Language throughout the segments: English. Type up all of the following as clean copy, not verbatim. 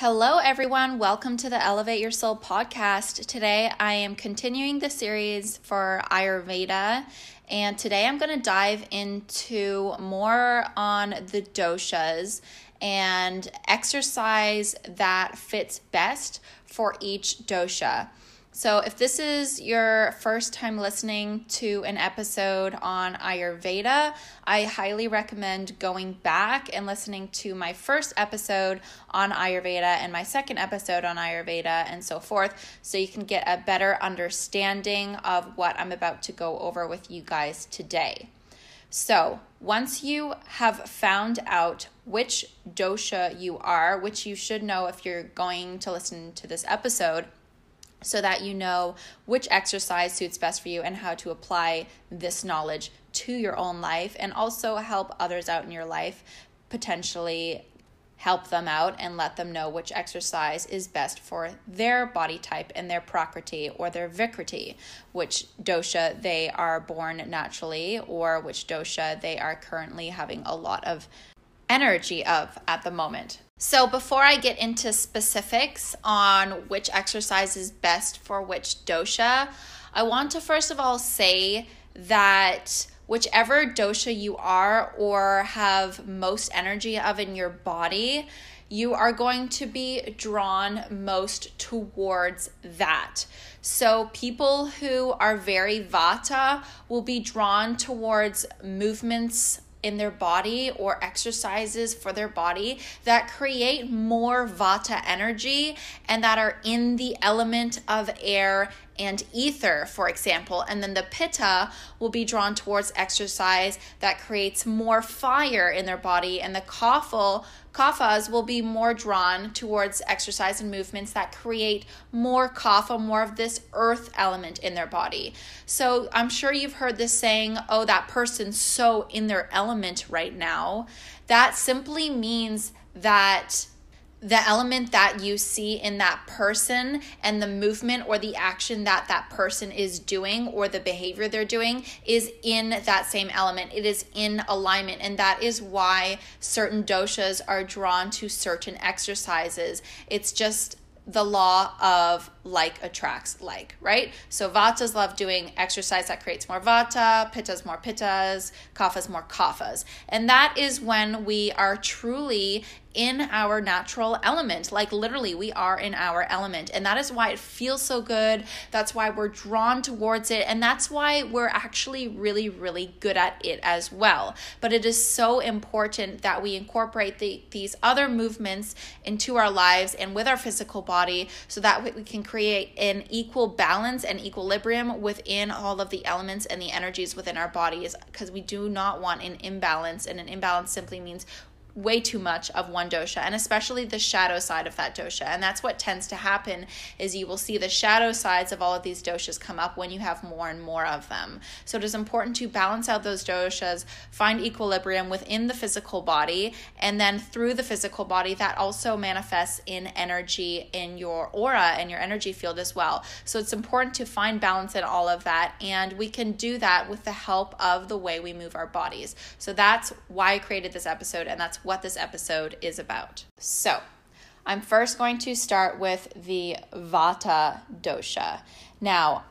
Hello, everyone. Welcome to the Elevate Your Soul podcast. Today, I am continuing the series for Ayurveda, and today I'm going to dive into more on the doshas and exercise that fits best for each dosha. So if this is your first time listening to an episode on Ayurveda, I highly recommend going back and listening to my first episode on Ayurveda and my second episode on Ayurveda and so forth, so you can get a better understanding of what I'm about to go over with you guys today. So once you have found out which dosha you are, which you should know if you're going to listen to this episode, so that you know which exercise suits best for you and how to apply this knowledge to your own life and also help others out in your life, potentially help them out and let them know which exercise is best for their body type and their prakriti or their vikriti, which dosha they are born naturally or which dosha they are currently having a lot of energy of at the moment. So before I get into specifics on which exercise is best for which dosha, I want to first of all say that whichever dosha you are or have most energy of in your body, you are going to be drawn most towards that. So people who are very vata will be drawn towards movements in their body or exercises for their body that create more vata energy and that are in the element of air and ether, for example. And then the pitta will be drawn towards exercise that creates more fire in their body, and the kaphas will be more drawn towards exercise and movements that create more kapha, more of this earth element in their body. So I'm sure you've heard this saying, oh, that person's so in their element right now. That simply means that the element that you see in that person and the movement or the action that that person is doing or the behavior they're doing is in that same element. It is in alignment, and that is why certain doshas are drawn to certain exercises. It's just the law of like attracts like, right? So vatas love doing exercise that creates more vata, pittas more pittas, kaphas more kaphas. And that is when we are truly in our natural element. Like literally we are in our element, and that is why it feels so good. That's why we're drawn towards it, and that's why we're actually really, really good at it as well. But it is so important that we incorporate these other movements into our lives and with our physical body so that we can create an equal balance and equilibrium within all of the elements and the energies within our bodies, because we do not want an imbalance, and an imbalance simply means way too much of one dosha, and especially the shadow side of that dosha. And that's what tends to happen, is you will see the shadow sides of all of these doshas come up when you have more and more of them. So it is important to balance out those doshas, find equilibrium within the physical body, and then through the physical body that also manifests in energy in your aura and your energy field as well. So it's important to find balance in all of that, and we can do that with the help of the way we move our bodies. So that's why I created this episode, and that's what this episode is about. So I'm first going to start with the vata dosha. Now,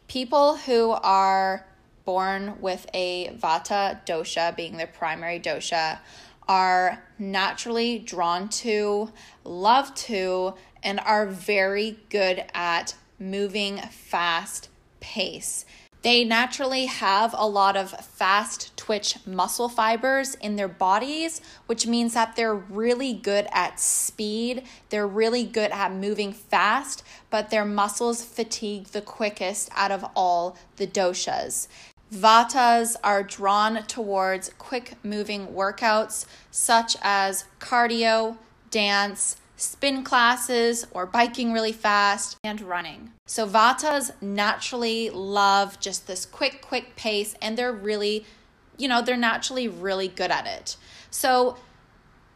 people who are born with a vata dosha being their primary dosha are naturally drawn to, love to, and are very good at moving fast pace. They naturally have a lot of fast twitch muscle fibers in their bodies, which means that they're really good at speed. They're really good at moving fast, but their muscles fatigue the quickest out of all the doshas. Vatas are drawn towards quick moving workouts such as cardio, dance, spin classes, or biking really fast, and running. So vatas naturally love just this quick pace, and they're really, they're naturally really good at it. So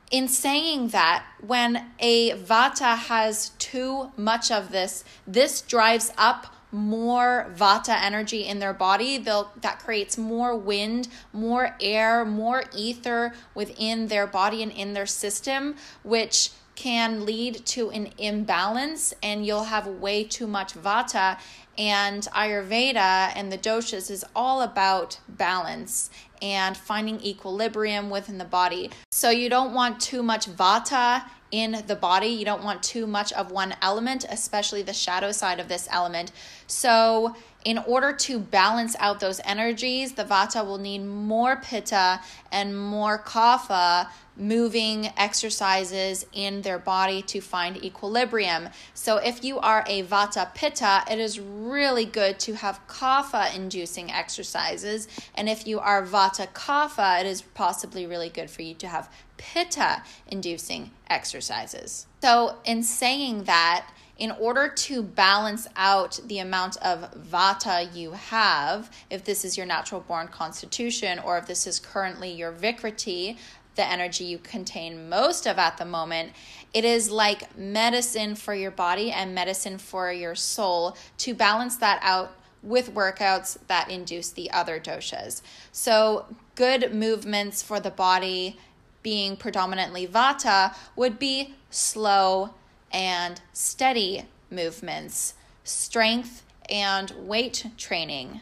in saying that, when a vata has too much of this drives up more vata energy in their body. That creates more wind, more air, more ether within their body and in their system, which can lead to an imbalance, and you'll have way too much vata. And Ayurveda and the doshas is all about balance and finding equilibrium within the body. So you don't want too much vata in the body. You don't want too much of one element, especially the shadow side of this element. So in order to balance out those energies, the vata will need more pitta and more kapha moving exercises in their body to find equilibrium. So if you are a vata pitta, it is really good to have kapha inducing exercises. And if you are vata kapha, it is possibly really good for you to have pitta inducing exercises. So in saying that, in order to balance out the amount of vata you have, if this is your natural born constitution, or if this is currently your vikriti, the energy you contain most of at the moment, it is like medicine for your body and medicine for your soul to balance that out with workouts that induce the other doshas. So good movements for the body, being predominantly vata, would be slow and steady movements, strength and weight training.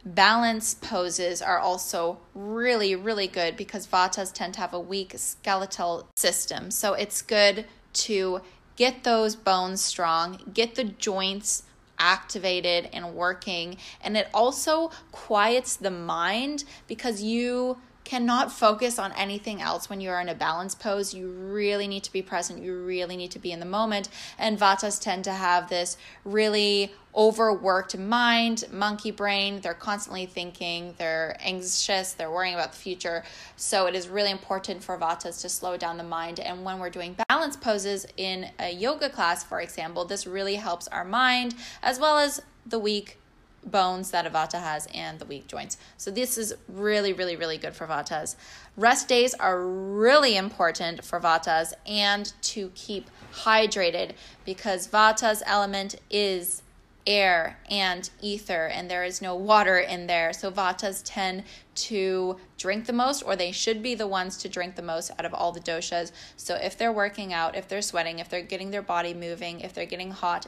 Balance poses are also really, really good because vatas tend to have a weak skeletal system. So it's good to get those bones strong, get the joints activated and working. And it also quiets the mind because you cannot focus on anything else when you're in a balance pose. You really need to be present. You really need to be in the moment. And vatas tend to have this really overworked mind, monkey brain. They're constantly thinking, they're anxious, they're worrying about the future. So it is really important for vatas to slow down the mind. And when we're doing balance poses in a yoga class, for example, this really helps our mind as well as the weak bones that a vata has and the weak joints. So this is really, really, really good for vatas. Rest days are really important for vatas and to keep hydrated because vata's element is air and ether, and there is no water in there. So vatas tend to drink the most, or they should be the ones to drink the most out of all the doshas. So if they're working out, if they're sweating, if they're getting their body moving, if they're getting hot,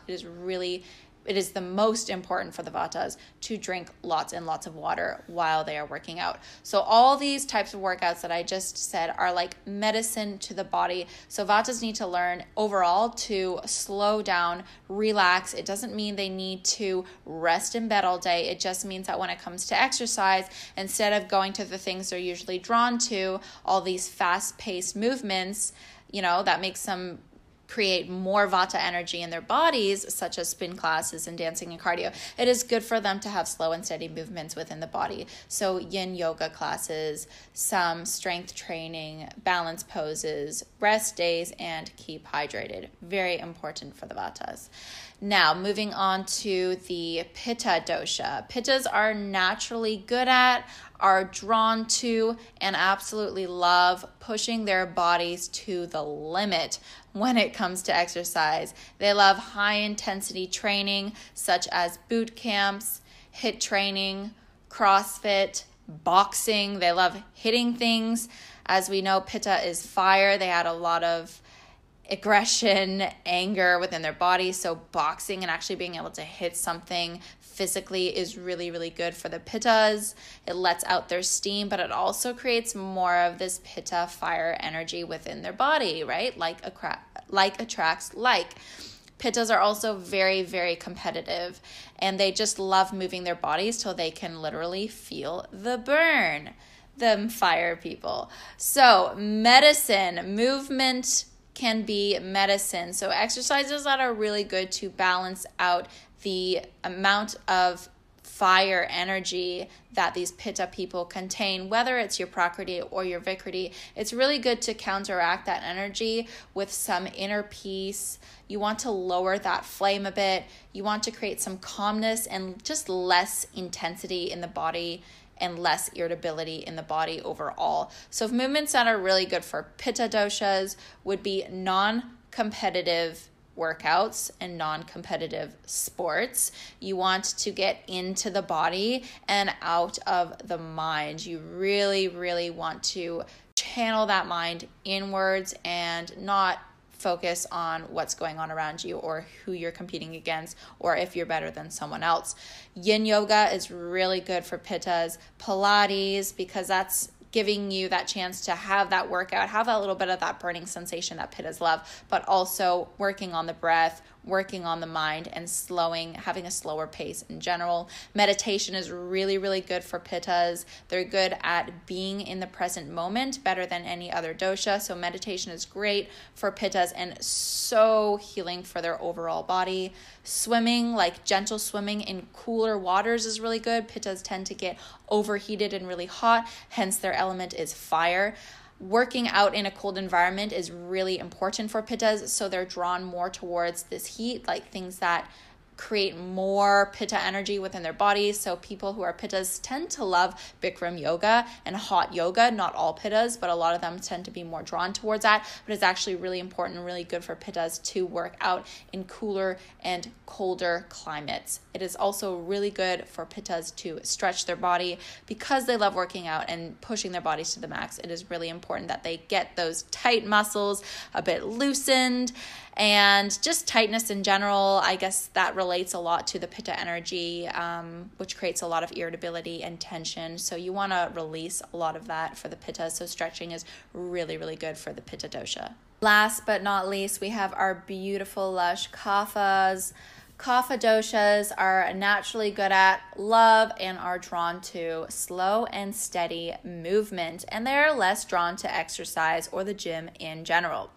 it is the most important for the vatas to drink lots and lots of water while they are working out. So all these types of workouts that I just said are like medicine to the body. So vatas need to learn overall to slow down, relax. It doesn't mean they need to rest in bed all day. It just means that when it comes to exercise, instead of going to the things they're usually drawn to, all these fast-paced movements, that makes them create more vata energy in their bodies, such as spin classes and dancing and cardio. It is good for them to have slow and steady movements within the body. So yin yoga classes, some strength training, balance poses, rest days, and keep hydrated. Very important for the vatas. Now, moving on to the pitta dosha. Pittas are naturally good at, are drawn to, and absolutely love pushing their bodies to the limit when it comes to exercise. They love high intensity training such as boot camps, HIIT training, CrossFit, boxing. They love hitting things. As we know, pitta is fire. They had a lot of aggression, anger within their body. So boxing and actually being able to hit something physically is really, really good for the pittas. It lets out their steam, but it also creates more of this pitta fire energy within their body, right? Like attracts like. Pittas are also very, very competitive, and they just love moving their bodies till they can literally feel the burn. Them fire people. So medicine, movement can be medicine. So exercises that are really good to balance out the amount of fire energy that these pitta people contain, whether it's your prakriti or your vikriti. It's really good to counteract that energy with some inner peace. You want to lower that flame a bit. You want to create some calmness and just less intensity in the body and less irritability in the body overall. So movements that are really good for pitta doshas would be non-competitive workouts and non-competitive sports. You want to get into the body and out of the mind. You really, really want to channel that mind inwards and not focus on what's going on around you or who you're competing against or if you're better than someone else. Yin yoga is really good for pittas. Pilates, because that's giving you that chance to have that workout, have a little bit of that burning sensation that pittas love, but also working on the breath, working on the mind, and having a slower pace in general. Meditation is really, really good for pittas. They're good at being in the present moment better than any other dosha. So meditation is great for pittas and so healing for their overall body. Swimming, like gentle swimming in cooler waters, is really good. Pittas tend to get overheated and really hot, hence their element is fire. Working out in a cold environment is really important for pittas, so they're drawn more towards this heat, like things that create more pitta energy within their bodies. So people who are pittas tend to love Bikram yoga and hot yoga. Not all pittas, but a lot of them tend to be more drawn towards that. But it's actually really important and really good for pittas to work out in cooler and colder climates. It is also really good for pittas to stretch their body because they love working out and pushing their bodies to the max. It is really important that they get those tight muscles a bit loosened, and just tightness in general. I guess that relates a lot to the pitta energy, which creates a lot of irritability and tension. So you want to release a lot of that for the pitta. So stretching is really, really good for the pitta dosha. Last but not least, we have our beautiful, lush kaphas. Kapha doshas are naturally good at love and are drawn to slow and steady movement, and they're less drawn to exercise or the gym in general.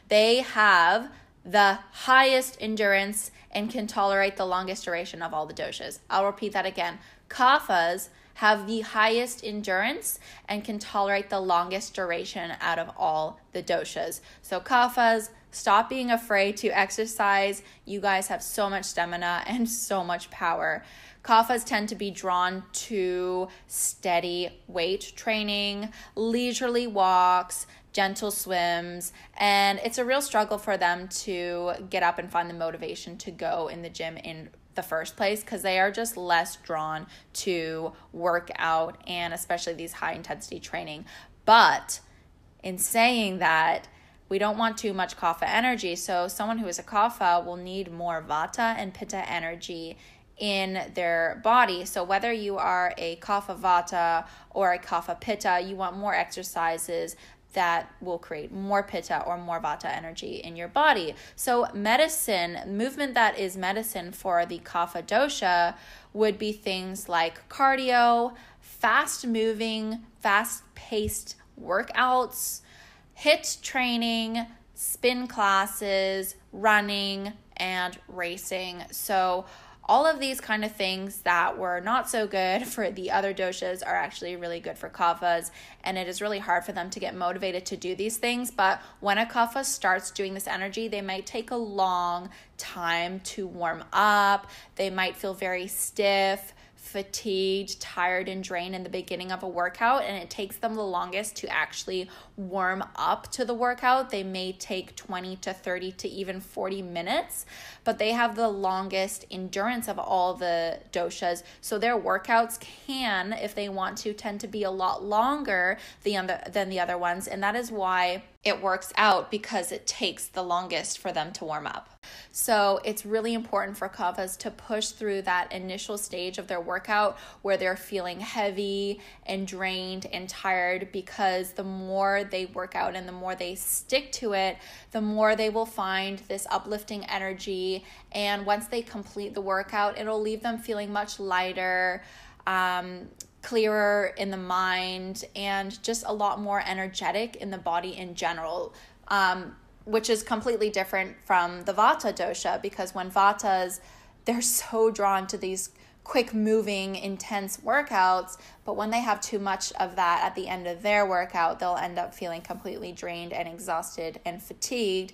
They have the highest endurance and can tolerate the longest duration of all the doshas. I'll repeat that again. Kaphas have the highest endurance and can tolerate the longest duration out of all the doshas. So kaphas, stop being afraid to exercise. You guys have so much stamina and so much power. Kaphas tend to be drawn to steady weight training, leisurely walks, gentle swims, and it's a real struggle for them to get up and find the motivation to go in the gym in the first place because they are just less drawn to work out and especially these high intensity training. But in saying that, we don't want too much kapha energy, so someone who is a kapha will need more vata and pitta energy in their body. So whether you are a kapha vata or a kapha pitta, you want more exercises that will create more pitta or more vata energy in your body. So movement that is medicine for the kapha dosha would be things like cardio, fast moving, fast paced workouts, HIIT training, spin classes, running, and racing. So all of these kind of things that were not so good for the other doshas are actually really good for kaphas, and it is really hard for them to get motivated to do these things. But when a kapha starts doing this energy, they might take a long time to warm up. They might feel very stiff, fatigued, tired, and drained in the beginning of a workout, and it takes them the longest to actually warm up to the workout. They may take 20 to 30 to even 40 minutes, but they have the longest endurance of all the doshas. So their workouts can, if they want to, tend to be a lot longer than the other ones, and that is why it works out, because it takes the longest for them to warm up. So it's really important for kaphas to push through that initial stage of their workout where they're feeling heavy and drained and tired, because the more they work out and the more they stick to it, the more they will find this uplifting energy. And once they complete the workout, it'll leave them feeling much lighter, clearer in the mind, and just a lot more energetic in the body in general, which is completely different from the vata dosha, because when vatas, they're so drawn to these quick moving, intense workouts, but when they have too much of that at the end of their workout, they'll end up feeling completely drained and exhausted and fatigued.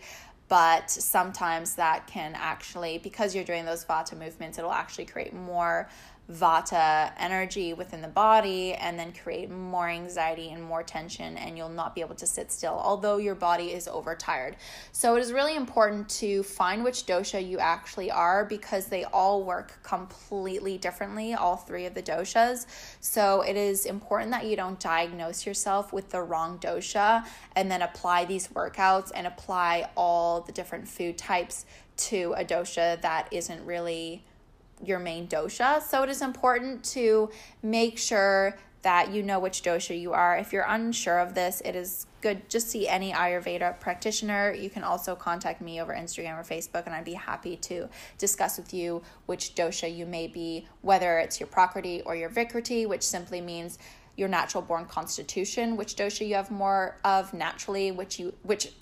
But sometimes that can actually, because you're doing those vata movements, it'll actually create more vata energy within the body and then create more anxiety and more tension, and you'll not be able to sit still, although your body is overtired. So it is really important to find which dosha you actually are, because they all work completely differently, all three of the doshas. So it is important that you don't diagnose yourself with the wrong dosha and then apply these workouts and apply all the different food types to a dosha that isn't really your main dosha. So it is important to make sure that you know which dosha you are. If you're unsure of this, it is good, just see any Ayurveda practitioner. You can also contact me over Instagram or Facebook, and I'd be happy to discuss with you which dosha you may be, whether it's your Prakriti or your Vikriti, which simply means your natural born constitution, which dosha you have more of naturally, which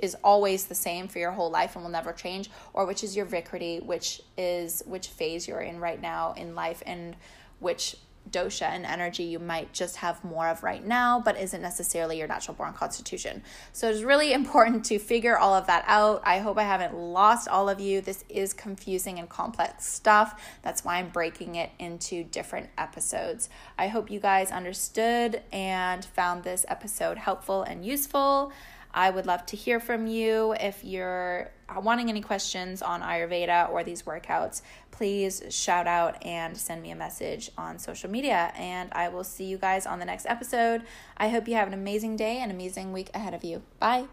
is always the same for your whole life and will never change, or which is your Vikriti, which phase you're in right now in life, and which dosha and energy you might just have more of right now, but isn't necessarily your natural born constitution. So it's really important to figure all of that out. I hope I haven't lost all of you. This is confusing and complex stuff. That's why I'm breaking it into different episodes. I hope you guys understood and found this episode helpful and useful. I would love to hear from you. If you're wanting any questions on Ayurveda or these workouts, please shout out and send me a message on social media, and I will see you guys on the next episode. I hope you have an amazing day and amazing week ahead of you. Bye.